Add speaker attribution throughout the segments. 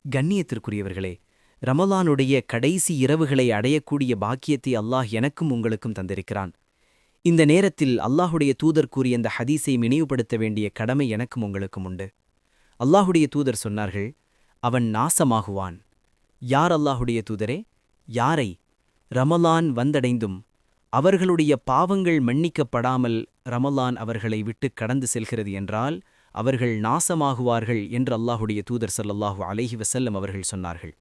Speaker 1: கண்ணியத்திற்குரியவர்களே, ரமலானுடைய கடைசி இரவுகளை அடையக்கூடிய பாக்கியத்தை அல்லாஹ் எனக்கும் உங்களுக்கும் தந்திருக்கிறான். இந்த நேரத்தில் அல்லாஹுடைய தூதர் கூறிய இந்த ஹதீஸை நினைவுபடுத்த வேண்டிய கடமை எனக்கும் உங்களுக்கும் உண்டு. அல்லாஹுடைய தூதர் சொன்னார்கள், அவன் நாசமாகுவான். யார் அல்லாஹுடைய தூதரே? யாரை? ரமலான் வந்தடைந்தும் அவர்களுடைய பாவங்கள் மன்னிக்கப்படாமல் ரமலான் அவர்களை விட்டு கடந்து செல்கிறது என்றால் அவர்கள் நாசமாகுவார்கள் என்று அல்லாஹுடைய தூதர் ஸல்லல்லாஹு அலைஹி வஸல்லம் அவர்கள் சொன்னார்கள்.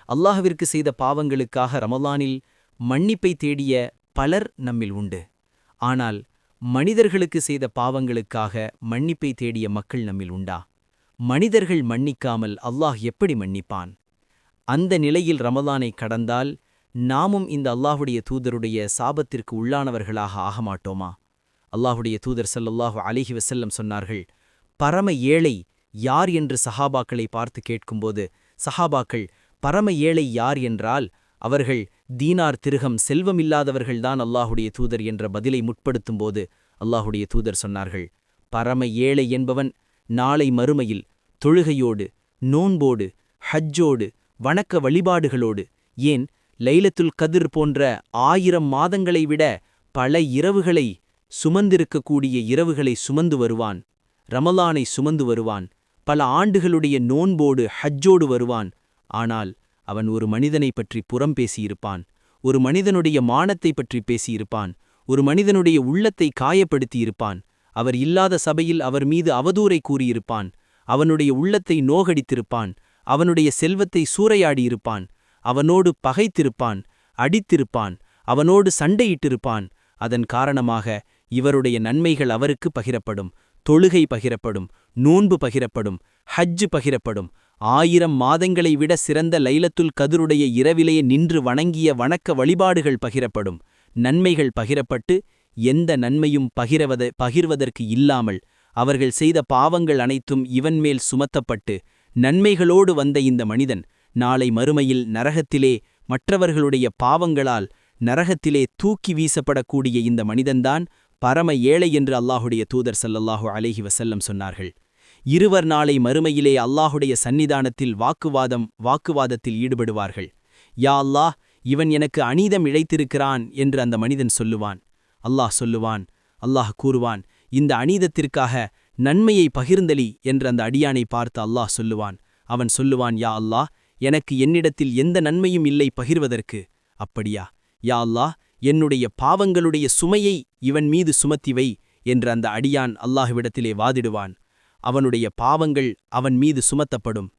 Speaker 1: அல்லாஹ்விற்கு செய்த பாவங்களுக்காக ரமலானில் மன்னிப்பை தேடிய பலர் நம்மில் உண்டு. ஆனால் மனிதர்களுக்கு செய்த பாவங்களுக்காக மன்னிப்பை தேடிய மக்கள் நம்மில் உண்டா? மனிதர்கள் மன்னிக்காமல் அல்லாஹ் எப்படி மன்னிப்பான்? அந்த நிலையில் ரமலானை கடந்தால் நாமும் இந்த அல்லாஹுடைய தூதருடைய சாபத்திற்கு உள்ளானவர்களாக ஆகமாட்டோமா? அல்லாஹுடைய தூதர் ஸல்லல்லாஹு அலைஹி வஸல்லம் சொன்னார்கள், பரம ஏழை யார் என்று சஹாபாக்களை பார்த்து கேட்கும்போது சஹாபாக்கள் பரம ஏழை யார் என்றால் அவர்கள் தீனார் திருகம் செல்வமில்லாதவர்கள்தான் அல்லாஹுடைய தூதர் என்ற பதிலை முற்படுத்தும்போது அல்லாஹுடைய தூதர் சொன்னார்கள், பரம ஏழை என்பவன் நாளை மறுமையில் தொழுகையோடு நோன்போடு ஹஜ்ஜோடு வணக்க வழிபாடுகளோடு, ஏன் லைலத்துல் கதிர் போன்ற 1000 மாதங்களை விட பல இரவுகளை சுமந்திருக்கக்கூடிய இரவுகளை சுமந்து வருவான், ரமலானை சுமந்து வருவான், பல ஆண்டுகளுடைய நோன்போடு ஹஜ்ஜோடு வருவான். ஆனால் அவன் ஒரு மனிதனை பற்றி புறம் பேசியிருப்பான், ஒரு மனிதனுடைய மானத்தை பற்றி பேசியிருப்பான், ஒரு மனிதனுடைய உள்ளத்தை காயப்படுத்தியிருப்பான், அவர் இல்லாத சபையில் அவர் மீது அவதூறை கூறியிருப்பான், அவனுடைய உள்ளத்தை நோகடித்திருப்பான், அவனுடைய செல்வத்தை சூறையாடியிருப்பான், அவனோடு பகைத்திருப்பான், அடித்திருப்பான், அவனோடு சண்டையிட்டிருப்பான். அதன் காரணமாக இவருடைய நன்மைகள் அவருக்கு பகிரப்படும், தொழுகை பகிரப்படும், நோன்பு பகிரப்படும், ஹஜ்ஜு பகிரப்படும். 1000 மாதங்களை விட சிறந்த லைலத்துல் கதிருடைய இரவிலேயே நின்று வணங்கிய வணக்க வழிபாடுகள் பகிரப்படும், நன்மைகள் பகிரப்பட்டு எந்த நன்மையும் பகிர்வதற்கு இல்லாமல் அவர்கள் செய்த பாவங்கள் அனைத்தும் இவன் மேல் சுமத்தப்பட்டு நன்மைகளோடு வந்த இந்த மனிதன் நாளை மறுமையில் நரகத்திலே மற்றவர்களுடைய பாவங்களால் நரகத்திலே தூக்கி வீசப்படக்கூடிய இந்த மனிதன்தான் பரம ஏழை என்று அல்லாஹுடைய தூதர் ஸல்லல்லாஹு அலைஹி வஸல்லம் சொன்னார்கள். இருவர் நாளை மறுமையிலே அல்லாஹுடைய சந்நிதானத்தில் வாக்குவாதத்தில் ஈடுபடுவார்கள். யா அல்லாஹ், இவன் எனக்கு அநீதம் இழைத்திருக்கிறான் என்று அந்த மனிதன் சொல்லுவான். அல்லாஹ் கூறுவான், இந்த அநீதத்திற்காக நன்மையை பகிர்ந்தளி என்று அந்த அடியானை பார்த்து அல்லாஹ் சொல்லுவான். அவன் சொல்லுவான், யா அல்லாஹ், எனக்கு என்னிடத்தில் எந்த நன்மையும் இல்லை பகிர்வதற்கு. அப்படியா? யா அல்லாஹ், என்னுடைய பாவங்களுடைய சுமையை இவன் மீது சுமத்திவை என்று அந்த அடியான் அல்லாஹ்விடத்திலே வாதிடுவான். அவனுடைய பாவங்கள் அவன் மீது சுமத்தப்படும்.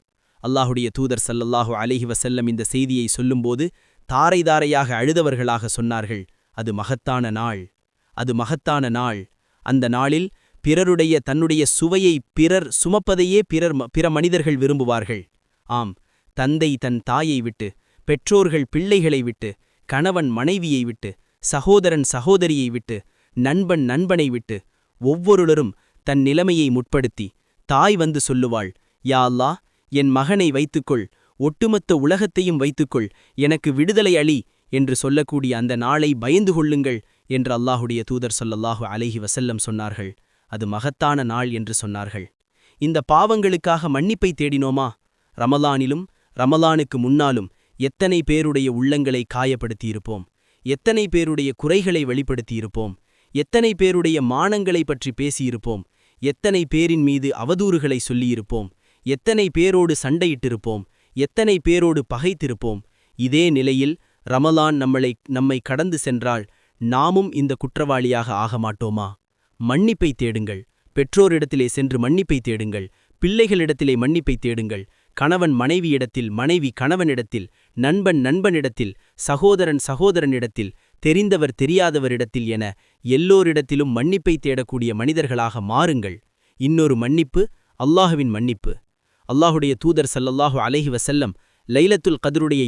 Speaker 1: அல்லாஹுடைய தூதர் ஸல்லல்லாஹு அலைஹி வஸல்லம் இந்த செய்தியை சொல்லும்போது தாரை தாரையாக அழுதவர்களாக சொன்னார்கள், அது மகத்தான நாள், அது மகத்தான நாள். அந்த நாளில் பிறருடைய தன்னுடைய சுவையை பிறர் சுமப்பதையே பிற மனிதர்கள் விரும்புவார்கள். ஆம், தந்தை தன் தாயை விட்டு, பெற்றோர்கள் பிள்ளைகளை விட்டு, கணவன் மனைவியை விட்டு, சகோதரன் சகோதரியை விட்டு, நண்பன் நண்பனை விட்டு, ஒவ்வொருவரும் தன் நிலைமையை முற்படுத்தி தாய் வந்து சொல்லுவாள், யா அல்லாஹ், என் மகனை வைத்துக்கொள், ஒட்டுமொத்த உலகத்தையும் வைத்துக்கொள், எனக்கு விடுதலை அளி என்று சொல்லக்கூடிய அந்த நாளை பயந்து கொள்ளுங்கள் என்று அல்லாஹுடைய தூதர் ஸல்லல்லாஹு அலைஹி வஸல்லம் சொன்னார்கள். அது மகத்தான நாள் என்று சொன்னார்கள். இந்த பாவங்களுக்காக மன்னிப்பை தேடினோமா? ரமலானிலும் ரமலானுக்கு முன்னாலும் எத்தனை பேருடைய உள்ளங்களை காயப்படுத்தியிருப்போம், எத்தனை பேருடைய குறைகளை வெளிப்படுத்தியிருப்போம், எத்தனை பேருடைய மானங்களை பற்றி பேசியிருப்போம், எத்தனை பேரின் மீது அவதூறுகளை சொல்லியிருப்போம், எத்தனை பேரோடு சண்டையிட்டிருப்போம், எத்தனை பேரோடு பகைத்திருப்போம். இதே நிலையில் ரமலான் நம்மை கடந்து சென்றால் நாமும் இந்த குற்றவாளியாக ஆகமாட்டோமா? மன்னிப்பை தேடுங்கள். பெற்றோரிடத்திலே சென்று மன்னிப்பை தேடுங்கள். பிள்ளைகளிடத்திலே மன்னிப்பை தேடுங்கள். கணவன் மனைவியிடத்தில், மனைவி கணவனிடத்தில், நண்பன் நண்பனிடத்தில், சகோதரன் சகோதரனிடத்தில், தெரிந்தவர் தெரியாதவரிடத்தில் என எல்லோரிடத்திலும் மன்னிப்பை தேடக்கூடிய மனிதர்களாக மாறுங்கள். இன்னொரு மன்னிப்பு அல்லாஹுவின் மன்னிப்பு. அல்லாஹுடைய தூதர் ஸல்லல்லாஹு அலைஹி வஸல்லம் லைலத்துல் கத்ருடைய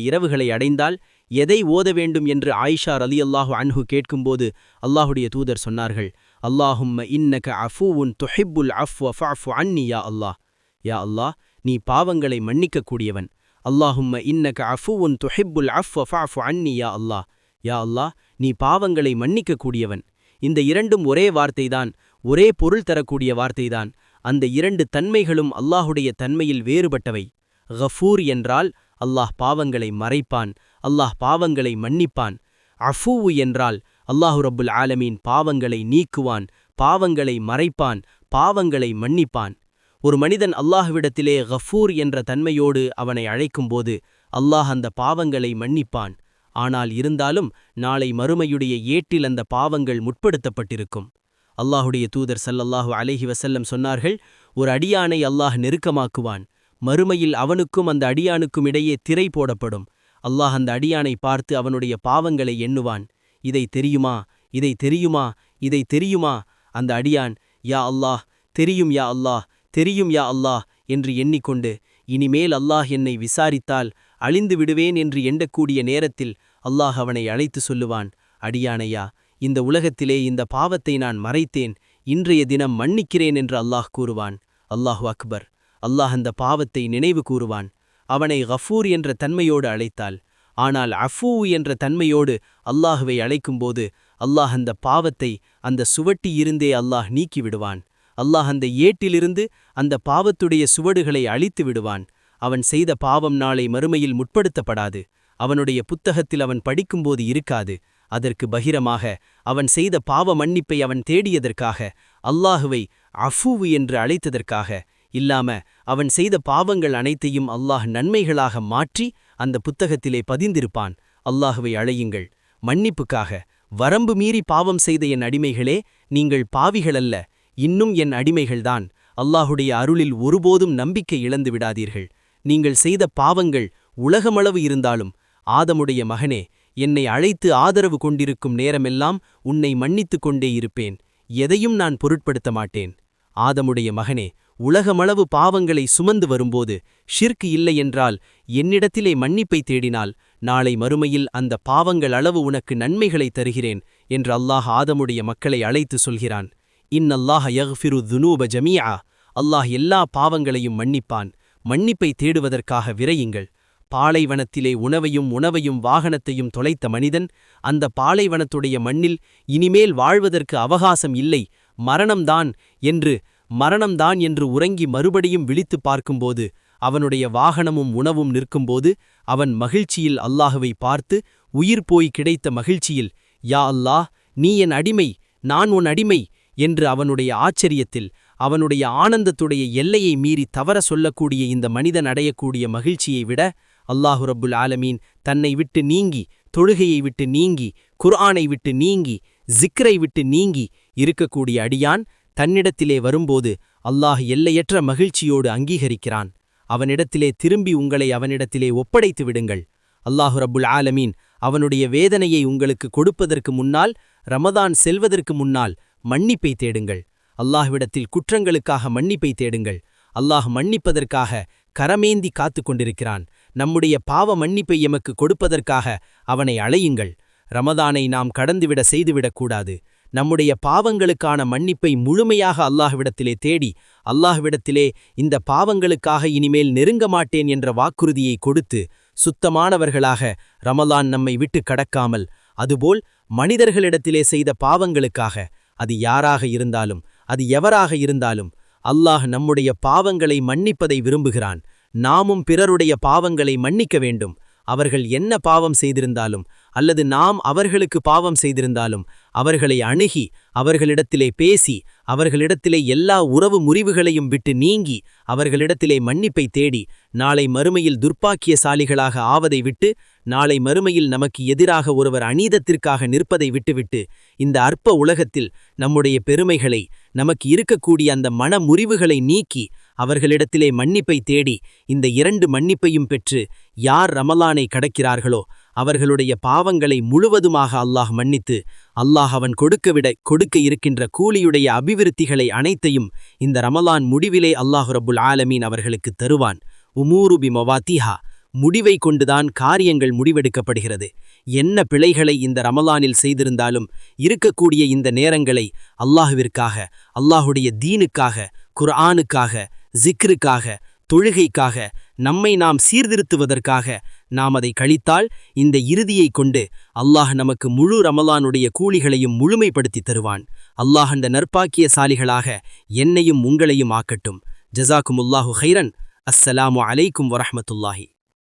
Speaker 1: இரவுகளை அடைந்தால் எதை ஓத வேண்டும் என்று ஆயிஷா ரலியல்லாஹு அன்ஹு கேட்கும்போது அல்லாஹுடைய தூதர் சொன்னார்கள், அல்லாஹும்ம இன்னக அஃபூவுன் துஹிப்புல் அஃப்வ ஃபஅஃபு அன்னி யா அல்லாஹ். யா அல்லாஹ், நீ பாவங்களை மன்னிக்கக்கூடியவன். அல்லாஹும்ம இன்னக அஃபூவுன் துஹிப்புல் அஃப்வ ஃபஅஃபு அன்னி யா அல்லாஹ். யா அல்லாஹ், நீ பாவங்களை மன்னிக்கக்கூடியவன். இந்த இரண்டும் ஒரே வார்த்தைதான், ஒரே பொருள் தரக்கூடிய வார்த்தைதான். அந்த இரண்டு தன்மைகளும் அல்லாஹுடைய தன்மையில் வேறுபட்டவை.
Speaker 2: கஃபூர் என்றால் அல்லாஹ் பாவங்களை மறைப்பான், அல்லாஹ் பாவங்களை மன்னிப்பான். அஃபூவு என்றால் அல்லாஹு ரப்புல் ஆலமீன் பாவங்களை நீக்குவான், பாவங்களை மறைப்பான், பாவங்களை மன்னிப்பான். ஒரு மனிதன் அல்லாஹ்விடத்திலே கஃபூர் என்ற தன்மையோடு அவனை அழைக்கும்போது அல்லாஹ் அந்த பாவங்களை மன்னிப்பான். ஆனால் இருந்தாலும் நாளை மறுமையுடைய ஏட்டில் அந்த பாவங்கள் முற்படுத்தப்பட்டிருக்கும். அல்லாஹுடைய தூதர் ஸல்லல்லாஹு அலைஹி வஸல்லம் சொன்னார்கள், ஒரு அடியானை அல்லாஹ் நெருக்கமாக்குவான். மறுமையில் அவனுக்கும் அந்த அடியானுக்கும் இடையே திரை போடப்படும். அல்லாஹ் அந்த அடியானை பார்த்து அவனுடைய பாவங்களை எண்ணுவான். இதை தெரியுமா, இதை தெரியுமா, இதை தெரியுமா? அந்த அடியான், யா அல்லாஹ், தெரியும் யா அல்லாஹ், தெரியும் யா அல்லாஹ் என்று எண்ணிக்கொண்டு, இனிமேல் அல்லாஹ் என்னை விசாரித்தால் அழிந்து விடுவேன் என்று எண்ணக்கூடிய நேரத்தில் அல்லாஹ் அவனை அழைத்து சொல்லுவான், அடியானையா, இந்த உலகத்திலே இந்த பாவத்தை நான் மறைத்தேன், இன்றைய தினம் மன்னிக்கிறேன் என்று அல்லாஹ் கூறுவான். அல்லாஹு அக்பர். அல்லாஹ் அந்த பாவத்தை நினைவு கூறுவான். அவனை கஃபூர் என்ற தன்மையோடு அழைத்தாள். ஆனால் அஃபூ என்ற தன்மையோடு அல்லாஹுவை அழைக்கும்போது அல்லாஹ் அந்த பாவத்தை அந்த சுவட்டியிருந்தே அல்லாஹ் நீக்கிவிடுவான். அல்லாஹ் அந்த ஏட்டிலிருந்து அந்த பாவத்துடைய சுவடுகளை அழித்து விடுவான். அவன் செய்த பாவம் நாளை மறுமையில் முற்படுத்தப்படாது. அவனுடைய புத்தகத்தில் அவன் படிக்கும்போது இருக்காது. அதற்கு பகிரமாக அவன் செய்த பாவ மன்னிப்பை அவன் தேடியதற்காக, அல்லாஹுவை அஃபூவு என்று அழைத்ததற்காக இல்லாம அவன் செய்த பாவங்கள் அனைத்தையும் அல்லாஹ் நன்மைகளாக மாற்றி அந்த புத்தகத்திலே பதிந்திருப்பான். அல்லாஹுவை அழையுங்கள் மன்னிப்புக்காக. வரம்பு மீறி பாவம் செய்த என் அடிமைகளே, நீங்கள் பாவிகளல்ல, இன்னும் என் அடிமைகள்தான். அல்லாஹுடைய அருளில் ஒருபோதும் நம்பிக்கை இழந்து விடாதீர்கள். நீங்கள் செய்த பாவங்கள் உலகமளவு இருந்தாலும், ஆதமுடைய மகனே, என்னை அழைத்து ஆதரவு கொண்டிருக்கும் நேரமெல்லாம் உன்னை மன்னித்துக் கொண்டே இருப்பேன். எதையும் நான் பொருட்படுத்த மாட்டேன். ஆதமுடைய மகனே, உலகமளவு பாவங்களை சுமந்து வரும்போது ஷிர்க் இல்லையென்றால் என்னிடத்திலே மன்னிப்பை தேடினால் நாளை மறுமையில் அந்த பாவங்கள் அளவு உனக்கு நன்மைகளை தருகிறேன் என்று அல்லாஹ் ஆதமுடைய மக்களை அழைத்து சொல்கிறான். இன்னல்லாஹ யக்ஃபிரு துனூப ஜமீஆ. அல்லாஹ் எல்லா பாவங்களையும் மன்னிப்பான். மன்னிப்பை தேடுவதற்காக விரையுங்கள். பாலைவனத்திலே உணவையும் வாகனத்தையும் தொலைத்த மனிதன் அந்த பாலைவனத்துடைய மண்ணில் இனிமேல் வாழ்வதற்கு அவகாசம் இல்லை, மரணம்தான் என்று உறங்கி மறுபடியும் விழித்துப் பார்க்கும்போது அவனுடைய வாகனமும் உணவும் நிற்கும்போது அவன் மகிழ்ச்சியில் அல்லாஹுவை பார்த்து, உயிர் போய் கிடைத்த மகிழ்ச்சியில், யா அல்லாஹ், நீ என் அடிமை, நான் உன் அடிமை என்று அவனுடைய ஆச்சரியத்தில், அவனுடைய ஆனந்தத்துடைய எல்லையை மீறி தவற சொல்லக்கூடிய இந்த மனிதன் அடையக்கூடிய மகிழ்ச்சியை விட அல்லாஹு ரப்புல் ஆலமீன் தன்னை விட்டு நீங்கி, தொழுகையை விட்டு நீங்கி, குர்ஆனை விட்டு நீங்கி, ஜிக்ரை விட்டு நீங்கி இருக்கக்கூடிய அடியான் தன்னிடத்திலே வரும்போது அல்லாஹ் எல்லையற்ற மகிழ்ச்சியோடு அங்கீகரிக்கிறான். அவனிடத்திலே திரும்பி உங்களை அவனிடத்திலே ஒப்படைத்து விடுங்கள். அல்லாஹு ரப்புல் ஆலமீன் அவனுடைய வேதனையை உங்களுக்கு கொடுப்பதற்கு முன்னால், ரமதான் செல்வதற்கு முன்னால் மன்னிப்பை தேடுங்கள். அல்லாஹ்விடத்தில் குற்றங்களுக்காக மன்னிப்பை தேடுங்கள். அல்லாஹ் மன்னிப்பதற்காக கரமேந்தி காத்து கொண்டிருக்கிறான். நம்முடைய பாவ மன்னிப்பை எமக்கு கொடுப்பதற்காக அவனை அழையுங்கள். ரமதானை நாம் கடந்துவிட செய்துவிடக்கூடாது. நம்முடைய பாவங்களுக்கான மன்னிப்பை முழுமையாக அல்லாஹ்விடத்திலே தேடி, அல்லாஹ்விடத்திலே இந்த பாவங்களுக்காக இனிமேல் நெருங்க மாட்டேன் என்ற வாக்குறுதியை கொடுத்து சுத்தமானவர்களாக ரமலான் நம்மை விட்டு கடக்காமல், அதுபோல் மனிதர்களிடத்திலே செய்த பாவங்களுக்காக, அது யாராக இருந்தாலும், அது எவராக இருந்தாலும், அல்லாஹ் நம்முடைய பாவங்களை மன்னிப்பதை விரும்புகிறான். நாமும் பிறருடைய பாவங்களை மன்னிக்க வேண்டும். அவர்கள் என்ன பாவம் செய்திருந்தாலும் அல்லது நாம் அவர்களுக்கு பாவம் செய்திருந்தாலும் அவர்களை அணுகி, அவர்களிடத்திலே பேசி, அவர்களிடத்திலே எல்லா உறவு முறிவுகளையும் விட்டு நீங்கி, அவர்களிடத்திலே மன்னிப்பை தேடி, நாளை மறுமையில் துர்ப்பாக்கியசாலிகளாக ஆவதை விட்டு, நாளை மறுமையில் நமக்கு எதிராக ஒருவர் அநீதத்திற்காக நிற்பதை விட்டுவிட்டு, இந்த அற்ப உலகத்தில் நம்முடைய பெருமைகளை, நமக்கு இருக்கக்கூடிய அந்த மன முறிவுகளை நீக்கி, அவர்களிடத்திலே மன்னிப்பை தேடி, இந்த 2 மன்னிப்பையும் பெற்று யார் ரமலானை கடக்கிறார்களோ அவர்களுடைய பாவங்களை முழுவதுமாக அல்லாஹ் மன்னித்து, அல்லாஹ் அவன் கொடுக்க இருக்கின்ற கூலியுடைய அபிவிருத்திகளை அனைத்தையும் இந்த ரமலான் முடிவிலே அல்லாஹு ரப்புல் ஆலமீன் அவர்களுக்கு தருவான். உமூரு பி மவாத்திஹா. முடிவை கொண்டுதான் காரியங்கள் முடிவெடுக்கப்படுகிறது. என்ன பிழைகளை இந்த ரமலானில் செய்திருந்தாலும் இருக்கக்கூடிய இந்த நேரங்களை அல்லாஹுவிற்காக, அல்லாஹுடைய தீனுக்காக, குர்ஆனுக்காக, ஜிக்ருக்காக, தொழுகைக்காக, நம்மை நாம் சீர்திருத்துவதற்காக நாம் அதை கழித்தால் இந்த இறுதியை கொண்டு அல்லாஹ் நமக்கு முழு ரமலானுடைய கூலிகளையும் முழுமைப்படுத்தி தருவான். அல்லாஹ் அந்த நற்பாக்கியசாலிகளாக என்னையும் உங்களையும் ஆக்கட்டும். ஜஸாக்குமுல்லாஹு ஹைரன். அஸ்ஸலாமு அலைக்கும் வரஹ்மத்துல்லாஹி.